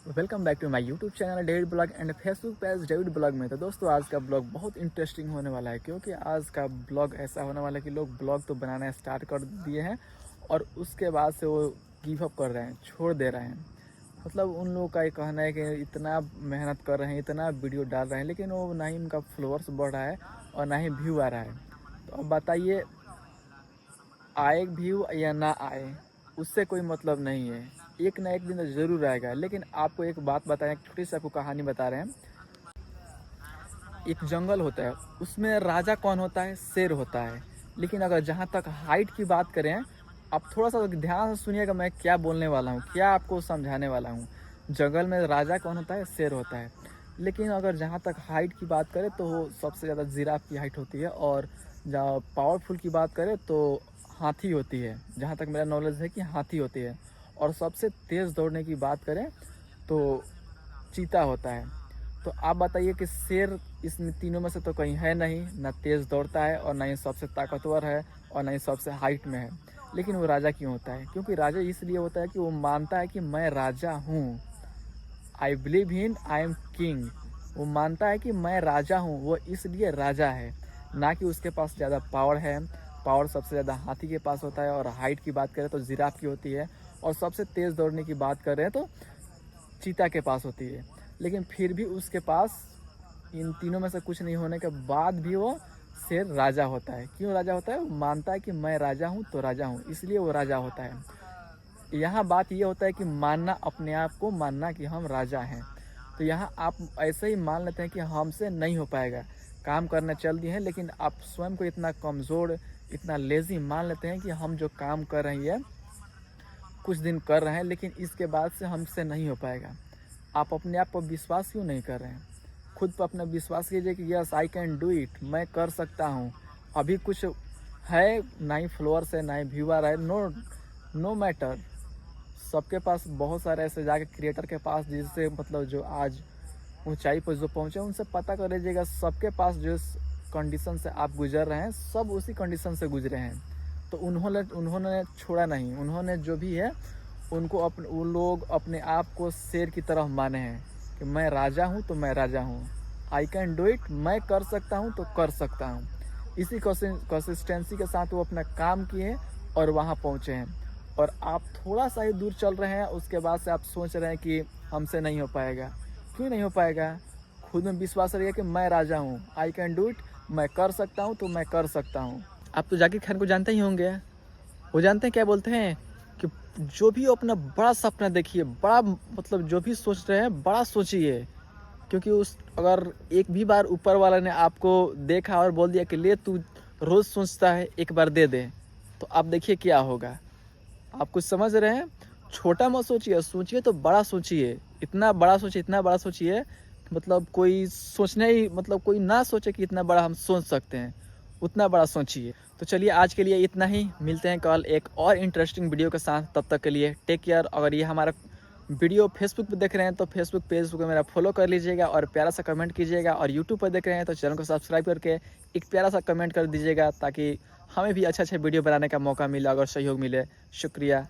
Welcome back to my YouTube channel David blog and Facebook page David blog में। तो दोस्तों आज का ब्लॉग बहुत इंटरेस्टिंग होने वाला है, क्योंकि आज का ब्लॉग ऐसा होने वाला है कि लोग ब्लॉग तो बनाना स्टार्ट कर दिए हैं और उसके बाद से वो गिव अप कर रहे हैं, छोड़ दे रहे हैं। मतलब उन लोगों का ये कहना है कि इतना मेहनत कर रहे हैं, इतना वीडियो डाल रहे हैं, लेकिन वो ना ही उनका फॉलोअर्स बढ़ रहा है और ना ही व्यू आ रहा है। तो अब बताइए, आए व्यू या ना आए उससे कोई मतलब नहीं है, एक ना एक दिन तो ज़रूर आएगा। लेकिन आपको एक बात बताएं, एक छोटी सी आपको कहानी बता रहे हैं। एक जंगल होता है, उसमें राजा कौन होता है? शेर होता है। लेकिन अगर जहाँ तक हाइट की बात करें, आप थोड़ा सा ध्यान से सुनिएगा मैं क्या बोलने वाला हूँ, क्या आपको समझाने वाला हूँ। जंगल में राजा कौन होता है? शेर होता है। लेकिन अगर जहाँ तक हाइट की बात करें तो वो सबसे ज़्यादा जिराफ की हाइट होती है, और जहाँ पावरफुल की बात करें तो हाथी होती है। जहाँ तक मेरा नॉलेज है कि हाथी होती है। और सबसे तेज़ दौड़ने की बात करें तो चीता होता है। तो आप बताइए कि शेर इस तीनों में से तो कहीं है नहीं, ना तेज़ दौड़ता है और ना ही सबसे ताकतवर है और ना ही सबसे हाइट में है। लेकिन वो राजा क्यों होता है? क्योंकि राजा इसलिए होता है कि वो मानता है कि मैं राजा हूँ। I believe in I am king. वो मानता है कि मैं राजा हूँ, वो इसलिए राजा है, ना कि उसके पास ज़्यादा पावर है। पावर सबसे ज़्यादा हाथी के पास होता है, और हाइट की बात करें तो जिराफ की होती है, और सबसे तेज़ दौड़ने की बात करें तो चीता के पास होती है। लेकिन फिर भी उसके पास इन तीनों में से कुछ नहीं होने के बाद भी वो शेर राजा होता है। क्यों राजा होता है? वो मानता है कि मैं राजा हूँ तो राजा हूँ, इसलिए वो राजा होता है। यहाँ बात ये होता है कि मानना, अपने आप को मानना कि हम राजा हैं। तो यहाँ आप ऐसे ही मान लेते हैं कि हमसे नहीं हो पाएगा, काम करने चल दिए हैं, लेकिन आप स्वयं को इतना कमज़ोर, इतना लेज़ी मान लेते हैं कि हम जो काम कर रही है कुछ दिन कर रहे हैं, लेकिन इसके बाद से हमसे नहीं हो पाएगा। आप अपने आप पर विश्वास क्यों नहीं कर रहे हैं? खुद पर अपना विश्वास कीजिए कि yes I can do it, मैं कर सकता हूँ। अभी कुछ है, ना ही फॉलोअर्स है, ना ही व्यूअर है, नो मैटर। सबके पास बहुत सारे ऐसे जाके क्रिएटर के पास, जिससे मतलब जो आज ऊंचाई पर जो पहुँचे, उनसे पता कर लीजिएगा। सबके पास जिस कंडीशन से आप गुजर रहे हैं, सब उसी कंडीशन से गुजरे हैं। तो उन्होंने छोड़ा नहीं। उन्होंने जो भी है, उन लोग अपने आप को शेर की तरह माने हैं कि मैं राजा हूँ तो मैं राजा हूँ। आई कैन डू इट, मैं कर सकता हूँ तो कर सकता हूँ। इसी कंसिस्टेंसी के साथ वो अपना काम किए और वहाँ पहुँचे हैं। और आप थोड़ा सा ही दूर चल रहे हैं, उसके बाद से आप सोच रहे हैं कि हमसे नहीं हो पाएगा। क्यों नहीं हो पाएगा? खुद में विश्वास रहिए कि मैं राजा हूँ, आई कैन डू इट, मैं कर सकता हूँ तो मैं कर सकता हूँ। आप तो जाकिर खान को जानते ही होंगे। वो जानते हैं क्या बोलते हैं कि जो भी अपना बड़ा सपना देखिए, बड़ा मतलब जो भी सोच रहे हैं बड़ा सोचिए। क्योंकि उस अगर एक भी बार ऊपर वाला ने आपको देखा और बोल दिया कि ले तू रोज़ सोचता है, एक बार दे दे, तो आप देखिए क्या होगा। आप कुछ समझ रहे हैं? छोटा मत सोचिए, सोचिए तो बड़ा सोचिए। इतना बड़ा सोचिए, इतना बड़ा सोचिए, मतलब कोई सोचने ही, मतलब कोई ना सोचे कि इतना बड़ा हम सोच सकते हैं, उतना बड़ा सोचिए। तो चलिए आज के लिए इतना ही, मिलते हैं कल एक और इंटरेस्टिंग वीडियो के साथ। तब तक के लिए टेक केयर। अगर ये हमारा वीडियो फेसबुक पे देख रहे हैं तो फेसबुक पेज को मेरा फॉलो कर लीजिएगा और प्यारा सा कमेंट कीजिएगा, और यूट्यूब पर देख रहे हैं तो चैनल को सब्सक्राइब करके एक प्यारा सा कमेंट कर दीजिएगा, ताकि हमें भी अच्छा अच्छा वीडियो बनाने का मौका मिले, अगर सहयोग मिले। शुक्रिया।